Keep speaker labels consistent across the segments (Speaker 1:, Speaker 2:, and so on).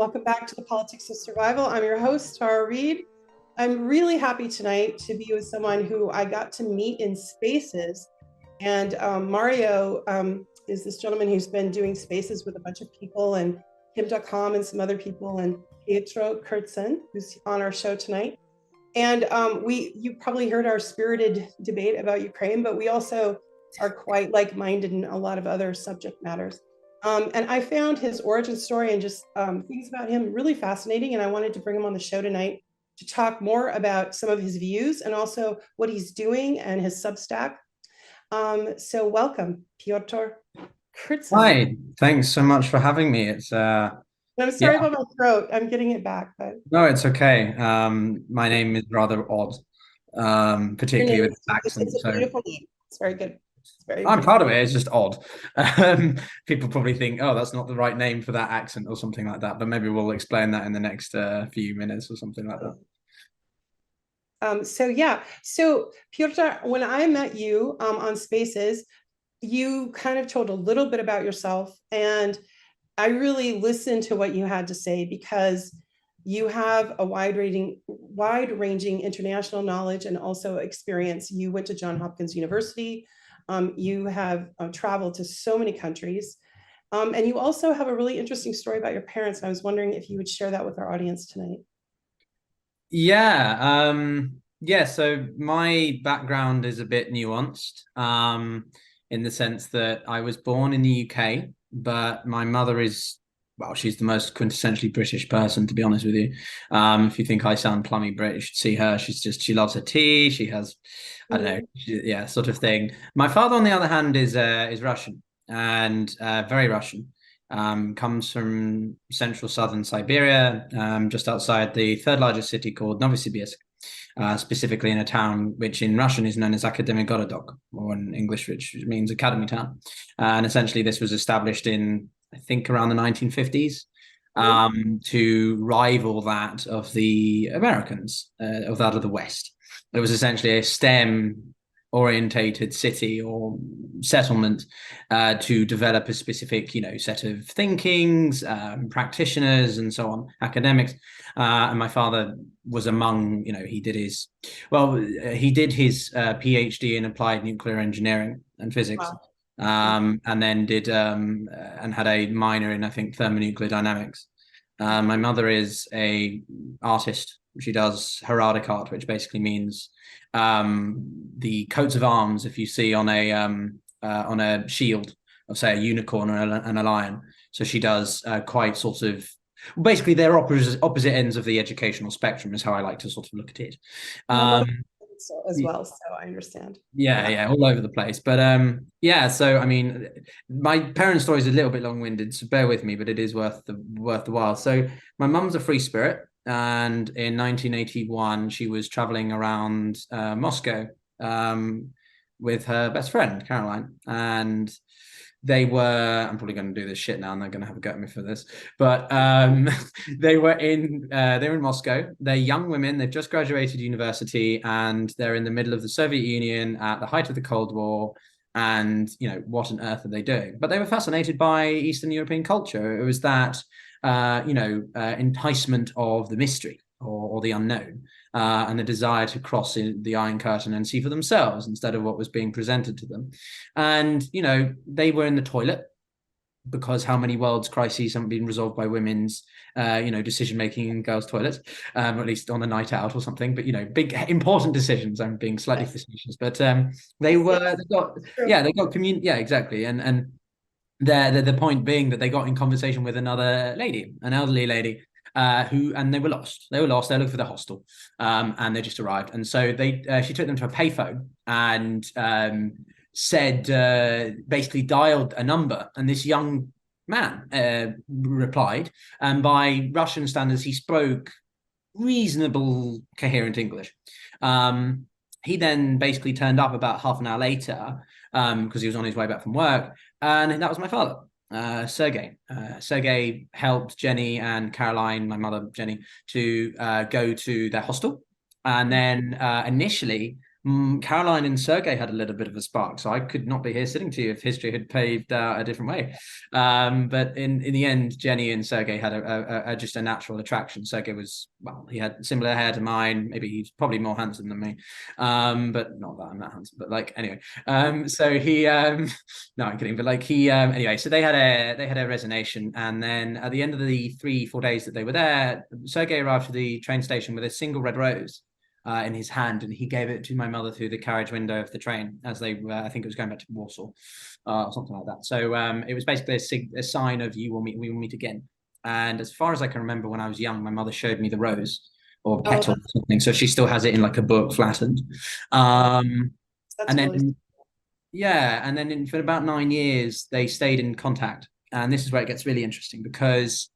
Speaker 1: welcome back to the Politics of Survival. I'm your host, Tara Reade. I'm really happy tonight to be with someone who I got to meet in Spaces. And Mario is this gentleman who's been doing Spaces with a bunch of people, and Kim.com and some other people, and Pyotr Kurzin, who's on our show tonight. And you probably heard our spirited debate about Ukraine, but we also are quite like-minded in a lot of other subject matters. And I found his origin story and just things about him really fascinating. And I wanted to bring him on the show tonight to talk more about some of his views and also what he's doing and his Substack. So welcome, Pyotr Kurzin.
Speaker 2: Hi, thanks so much for having me.
Speaker 1: I'm sorry about my throat. I'm getting it back, but
Speaker 2: no, it's okay. My name is rather odd, particularly with accent.
Speaker 1: It's a beautiful name. It's very good.
Speaker 2: I'm proud of it. It's just odd. People probably think, oh, that's not the right name for that accent or something like that. But maybe we'll explain that in the next few minutes or something like
Speaker 1: that. So Pyotr, when I met you on Spaces, you kind of told a little bit about yourself, and I really listened to what you had to say because you have a wide-ranging international knowledge and also experience. You went to Johns Hopkins University. You have traveled to so many countries. And you also have a really interesting story about your parents. And I was wondering if you would share that with our audience tonight.
Speaker 2: Yeah. So my background is a bit nuanced in the sense that I was born in the UK, but my mother is, well, she's the most quintessentially British person, to be honest with you. If you think I sound plummy British, you should see her. She loves her tea. She has, I don't know, sort of thing. My father, on the other hand, is Russian and very Russian. Comes from central southern Siberia, just outside the third largest city called Novosibirsk, specifically in a town which in Russian is known as Akademigorodok, or in English, which means academy town. And essentially this was established in, I think, around the 1950s to rival that of the Americans, of that of the West. It was essentially a STEM orientated city or settlement to develop a specific, set of thinkings, practitioners, and so on, academics. And my father was among, he did his PhD in applied nuclear engineering and physics. Wow. And then did and had a minor in, I think, thermonuclear dynamics. My mother is a artist. She does heraldic art, which basically means the coats of arms. If you see on a shield of, say, a unicorn and a lion, so she does quite sort of. Basically, they're opposite ends of the educational spectrum, is how I like to sort of look at it.
Speaker 1: As well, so I understand.
Speaker 2: Yeah, all over the place. But so I mean, my parents' story is a little bit long-winded, so bear with me, but it is worth the while. So my mum's a free spirit, and in 1981 she was traveling around Moscow with her best friend Caroline, and they were, I'm probably going to do this shit now and they're going to have a go at me for this, but they were in Moscow. They're young women. They've just graduated university and they're in the middle of the Soviet Union at the height of the Cold War. And, what on earth are they doing? But they were fascinated by Eastern European culture. It was that, enticement of the mystery or the unknown, and the desire to cross the Iron Curtain and see for themselves instead of what was being presented to them. And, they were in the toilet because how many world's crises haven't been resolved by women's, decision-making in girls' toilets, or at least on a night out or something. But, big, important decisions. I'm being slightly facetious, but they got community. Yeah, exactly. And the point being that they got in conversation with another lady, an elderly lady, and they were lost. They looked for the hostel, and they just arrived. And so she took them to a payphone and said, basically dialed a number, and this young man replied. And by Russian standards, he spoke reasonable, coherent English. He then basically turned up about half an hour later because he was on his way back from work, and that was my father. Sergey. Sergey helped Jenny and Caroline, my mother Jenny, to go to their hostel. And then initially Caroline and Sergei had a little bit of a spark, so I could not be here sitting to you if history had paved a different way. But in the end, Jenny and Sergei had a just a natural attraction. Sergei was, well, he had similar hair to mine. Maybe he's probably more handsome than me, but not that I'm that handsome. But like anyway, so he no, I'm kidding. But like he anyway, so they had a resignation, and then at the end of the 3-4 days that they were there, Sergei arrived to the train station with a single red rose in his hand, and he gave it to my mother through the carriage window of the train as they I think it was going back to Warsaw or something like that. So it was basically a sign of we will meet again. And as far as I can remember, when I was young, my mother showed me the rose or
Speaker 1: Oh,
Speaker 2: petal or something, so she still has it in like a book flattened. um
Speaker 1: that's
Speaker 2: and
Speaker 1: really.
Speaker 2: then yeah, and then for about 9 years they stayed in contact, and this is where it gets really interesting because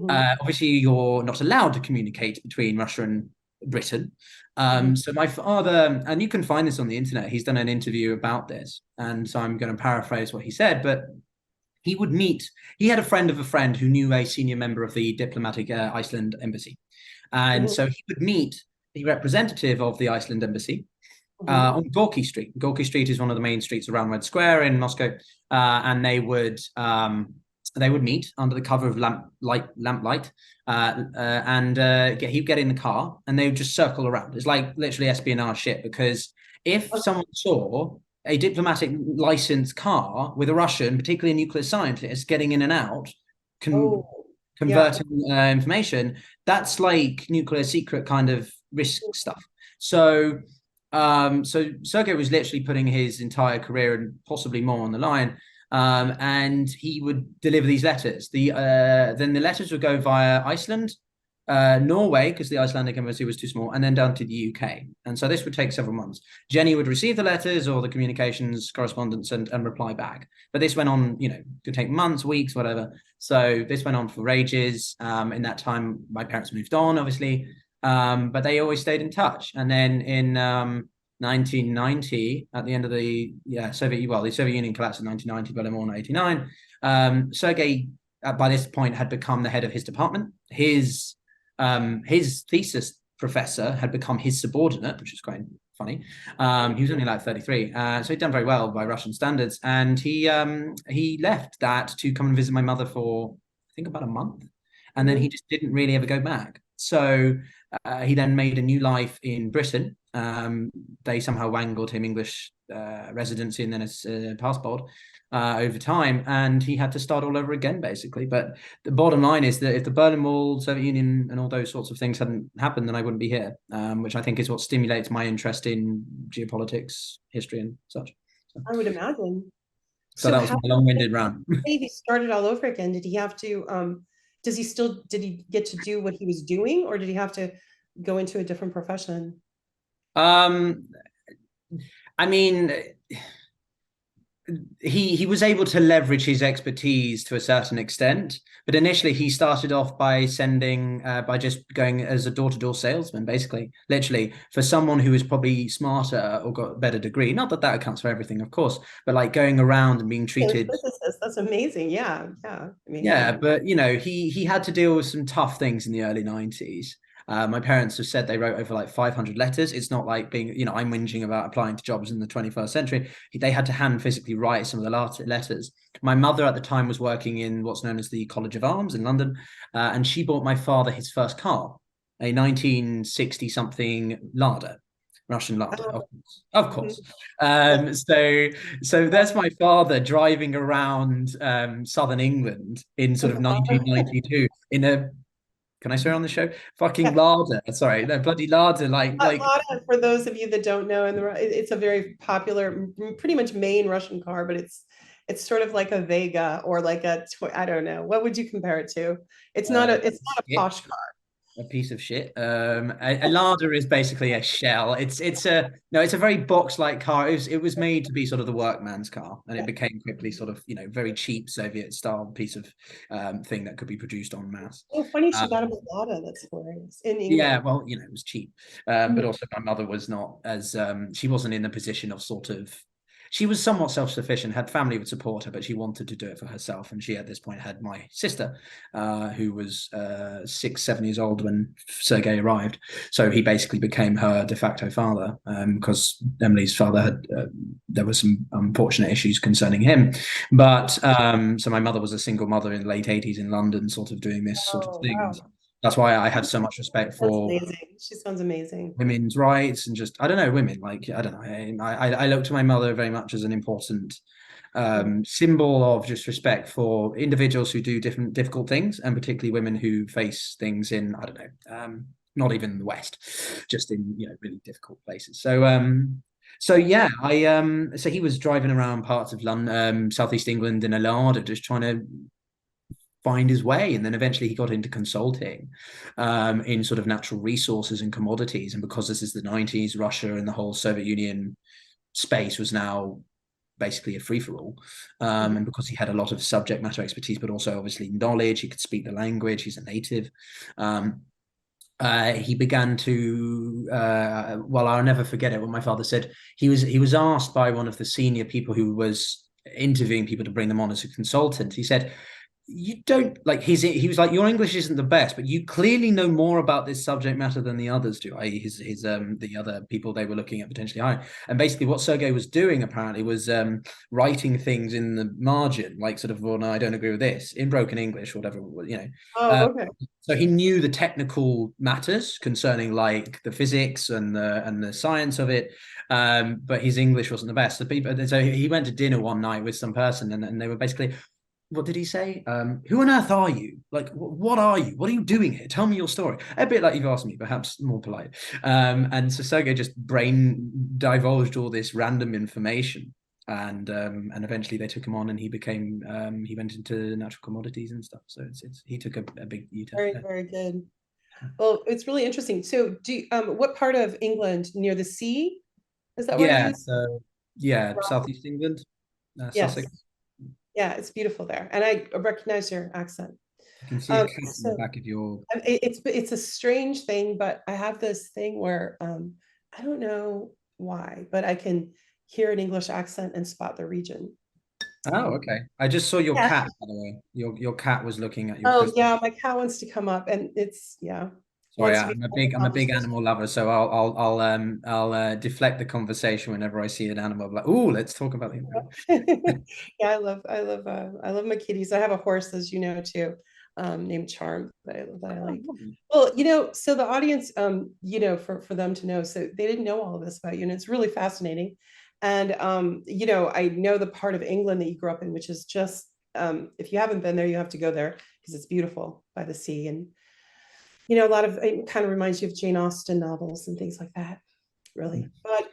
Speaker 2: obviously you're not allowed to communicate between Russia and Britain. So my father, and you can find this on the internet, he's done an interview about this, and so I'm going to paraphrase what he said, but he had a friend of a friend who knew a senior member of the diplomatic Iceland embassy, and so he would meet the representative of the Iceland embassy on Gorky Street. Gorky Street is one of the main streets around Red Square in Moscow, and they would meet under the cover of lamplight, and he'd get in the car, and they would just circle around. It's like literally espionage shit, because if someone saw a diplomatic licensed car with a Russian, particularly a nuclear scientist, getting in and out, converting information, that's like nuclear secret kind of risk stuff. So Sergei was literally putting his entire career and possibly more on the line. And he would deliver these letters. Then the letters would go via Iceland, Norway, because the Icelandic embassy was too small, and then down to the UK. And so this would take several months. Jenny would receive the letters or the communications correspondence and reply back. But this went on, could take months, weeks, whatever. So this went on for ages. In that time, my parents moved on, obviously, but they always stayed in touch. And then in 1990, at the end of the Soviet Union collapsed in 1990, Berlin in 1989. Sergei, by this point, had become the head of his department. His thesis professor had become his subordinate, which is quite funny. He was only like 33, so he'd done very well by Russian standards. And he left that to come and visit my mother for, I think, about a month, and then he just didn't really ever go back. So he then made a new life in Britain. They somehow wangled him English residency and then a passport over time, and he had to start all over again, basically. But the bottom line is that if the Berlin Wall, Soviet Union, and all those sorts of things hadn't happened, then I wouldn't be here, which I think is what stimulates my interest in geopolitics, history, and such.
Speaker 1: So, I would imagine.
Speaker 2: So that was my long-winded rant.
Speaker 1: He started all over again. Did he have to? Did he get to do what he was doing, or did he have to go into a different profession?
Speaker 2: I mean, he was able to leverage his expertise to a certain extent, but initially he started off by by just going as a door-to-door salesman, basically, literally, for someone who was probably smarter or got a better degree. Not that accounts for everything, of course, but like going around and being treated.
Speaker 1: That's amazing. Yeah. I mean,
Speaker 2: but he had to deal with some tough things in the early 90s. My parents have said they wrote over like 500 letters. It's not like being, I'm whinging about applying to jobs in the 21st century. They had to hand physically write some of the letters. My mother at the time was working in what's known as the College of Arms in London, and she bought my father his first car, a 1960-something Lada. Russian Lada, of course. So there's my father driving around southern England in sort of 1992 in a, can I swear on the show? Fucking Lada. Sorry, no, bloody Lada. Like
Speaker 1: Lada, for those of you that don't know, it's a very popular, pretty much main Russian car, but it's sort of like a Vega or like I don't know. What would you compare it to? It's not a posh car.
Speaker 2: A piece of shit. A Lada is basically a shell. It's a very box-like car. It was made to be sort of the workman's car, and it became quickly sort of very cheap Soviet-style piece of thing that could be produced en masse.
Speaker 1: Oh, funny she got a Lada. That's hilarious. In England.
Speaker 2: Yeah, well, it was cheap, but also my mother was not as she wasn't in the position of sort of she was somewhat self-sufficient, had family would support her, but she wanted to do it for herself. And she at this point had my sister, who was 6, 7 years old when Sergei arrived. So he basically became her de facto father, because Emily's father had there were some unfortunate issues concerning him. But so my mother was a single mother in the late 80s in London, sort of doing this sort of
Speaker 1: Oh,
Speaker 2: thing.
Speaker 1: wow.
Speaker 2: That's why I have so much respect
Speaker 1: That's
Speaker 2: for
Speaker 1: amazing. She sounds amazing.
Speaker 2: women's rights and just I don't know women, like I don't know, I look to my mother very much as an important symbol of just respect for individuals who do different difficult things, and particularly women who face things in I don't know, not even the West, just in really difficult places. So yeah, so he was driving around parts of London, southeast England in a Lada, just trying to find his way, and then eventually he got into consulting in sort of natural resources and commodities. And because this is the 90s, Russia and the whole Soviet Union space was now basically a free-for-all, and because he had a lot of subject matter expertise but also obviously knowledge, he could speak the language, he's a native. He began to well, I'll never forget it when my father said he was asked by one of the senior people who was interviewing people to bring them on as a consultant. He said, you don't like he was like, your English isn't the best, but you clearly know more about this subject matter than the others do, i.e. his the other people they were looking at potentially hiring. And basically what Sergei was doing apparently was writing things in the margin, like sort of, well, no, I don't agree with this, in broken English or whatever,
Speaker 1: Oh, okay.
Speaker 2: so he knew the technical matters concerning like the physics and the science of it, but his English wasn't the best. So he went to dinner one night with some person, and they were basically, what did he say? Who on earth are you? Like, what are you? What are you doing here? Tell me your story. A bit like you've asked me, perhaps more polite. And so Sergei just brain divulged all this random information, and eventually they took him on, and he became he went into natural commodities and stuff. So he took a big U-turn.
Speaker 1: Very, very good. Well, it's really interesting. So what part of England near the sea? Is that where
Speaker 2: Yeah.
Speaker 1: you?
Speaker 2: So yeah, southeast England,
Speaker 1: Yes.
Speaker 2: Sussex.
Speaker 1: Yeah, it's beautiful there. And I recognize your accent.
Speaker 2: You can see a cat in the
Speaker 1: So
Speaker 2: back of your.
Speaker 1: it's a strange thing, but I have this thing where I don't know why, but I can hear an English accent and spot the region.
Speaker 2: Oh, okay. I just saw your
Speaker 1: Yeah.
Speaker 2: cat, by the way. Your cat was looking at your
Speaker 1: Oh
Speaker 2: crystal.
Speaker 1: yeah, my cat wants to come up and it's
Speaker 2: Sorry,
Speaker 1: wants to be
Speaker 2: I'm a big animal lover, so I'll deflect the conversation whenever I see an animal. I'm like, oh, let's talk about the.
Speaker 1: Yeah, I love my kitties. I have a horse, as you know, too, named Charm that I like. Well, so the audience, for them to know, so they didn't know all of this about you, and it's really fascinating. And I know the part of England that you grew up in, which is just if you haven't been there, you have to go there because it's beautiful by the sea, and a lot of it kind of reminds you of Jane Austen novels and things like that, really. But